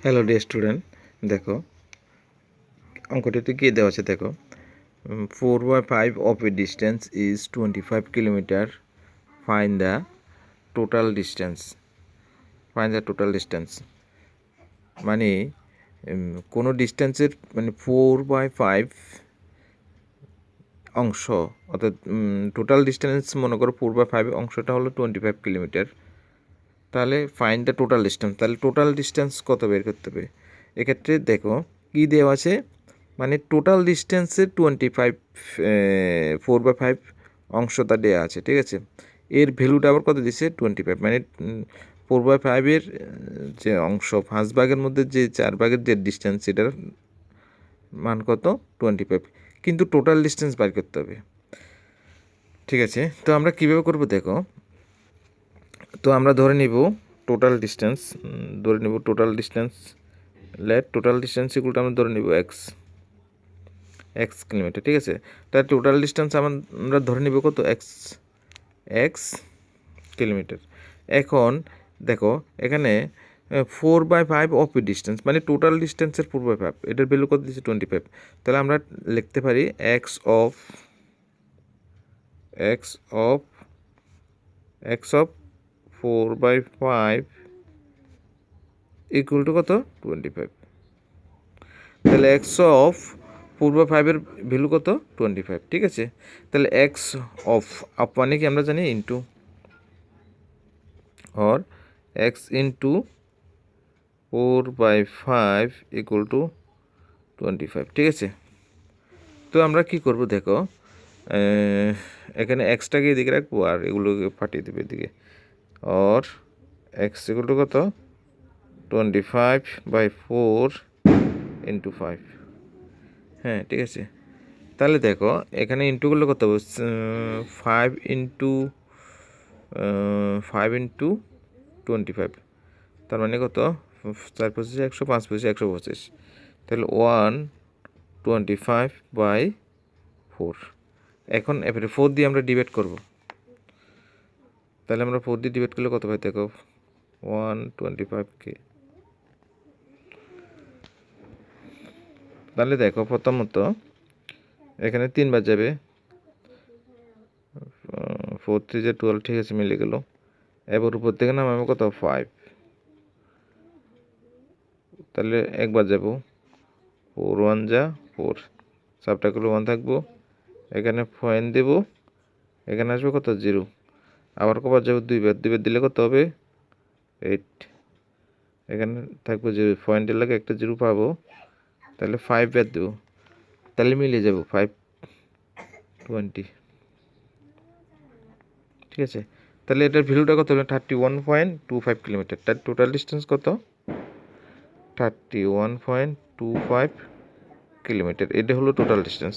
Hello dear student, দেখো অঙ্কটিতে কি দেওয়া আছে। দেখো 4/5 of a distance is 25 kilometre. Find the total distance. মানে কোনো ডিস্টেন্সের মানে 4/5 অংশ, অর্থাৎ টোটাল ডিস্টেন্স মনে করো 4/5 অংশটা হলো 25 কিলোমিটার। তাহলে ফাইন্ড দ্য টোটাল ডিস্টেন্স। তাহলে টোটাল ডিস্টেন্স কত বের করতে হবে। এক্ষেত্রে দেখো কী দেওয়া আছে, মানে টোটাল ডিস্টেন্সের 4/5 অংশটা দেওয়া আছে, ঠিক আছে। এর ভ্যালুটা আবার কত দিছে 25, মানে 4/5-এর যে অংশ 5 ভাগের মধ্যে যে 4 ভাগের যে ডিস্টেন্স সেটার মান কত 25, কিন্তু টোটাল ডিস্টেন্স বের করতে হবে, ঠিক আছে। তো আমরা কীভাবে করবো দেখো। তো আমরা ধরে নিব টোটাল ডিস্টেন্স, টোটাল ডিস্টেন্স এগুলোটা আমরা ধরে নিব এক্স কিলোমিটার, ঠিক আছে। তার টোটাল ডিস্টেন্স আমরা ধরে নিব কত এক্স কিলোমিটার। এখন দেখো এখানে 4/5 অফ ডিস্টেন্স, মানে টোটাল ডিস্টেন্সের 4/5, এটার ভ্যালু কত দিচ্ছে 25। তাহলে আমরা লিখতে পারি এক্স অফ 4/5 ইকুয়াল টু কত 25। তাহলে এক্স অফ 4/5-এর ভ্যালু কত 25, ঠিক আছে। তাহলে এক্স অফ মানে কি আমরা জানি ইন্টু और এক্স ইন্টু 4/5 ইকুয়াল টু 25, ঠিক আছে। তো আমরা কি করব দেখো, এখানে এক্সটাকে এদিকে রাখবো আর এগুলোকে ফাটিয়ে দেবো এদিকে। और এক্স ইকুয়াল টু কত 25/4 ইন্টু 5, হ্যাঁ, ঠিক আছে। তাহলে দেখো এখানে ইন্টু করলে কত হবে 5 ইন্টু 25, তার মানে কত 4/25 100, 5/25 125, তাহলে 125/4। এখন এবারে 4 দিয়ে আমরা ডিভাইড করব। তাহলে আমরা 4 দিয়ে ডিভাইড করলে কত পাই দেখো 125কে। তাহলে দেখো প্রথমত এখানে 3 বার যাবে, 4 3 যে 12, ঠিক আছে, মিলে গেল। এবার উপর থেকে নামাবো কত 5, তাহলে একবার যাব 4 1 যা 4, সাবটা করলে 1 থাকবো, এখানে পয়েন্ট দেব, এখানে আসবে কত 0, আবার কবার যাবো 2 বার দিলে কত হবে 8, এখানে থাকবো 0, পয়েন্টের লাগে একটা 0 পাবো, তাহলে 5 বার দেবো, তাহলে মিলে যাব 520, ঠিক আছে। তাহলে এটার ভ্যালুটা কত হবে 31.25 কিলোমিটার। তার টোটাল ডিস্টেন্স কত 31.25 কিলোমিটার। এটা হলো টোটাল ডিস্টেন্স।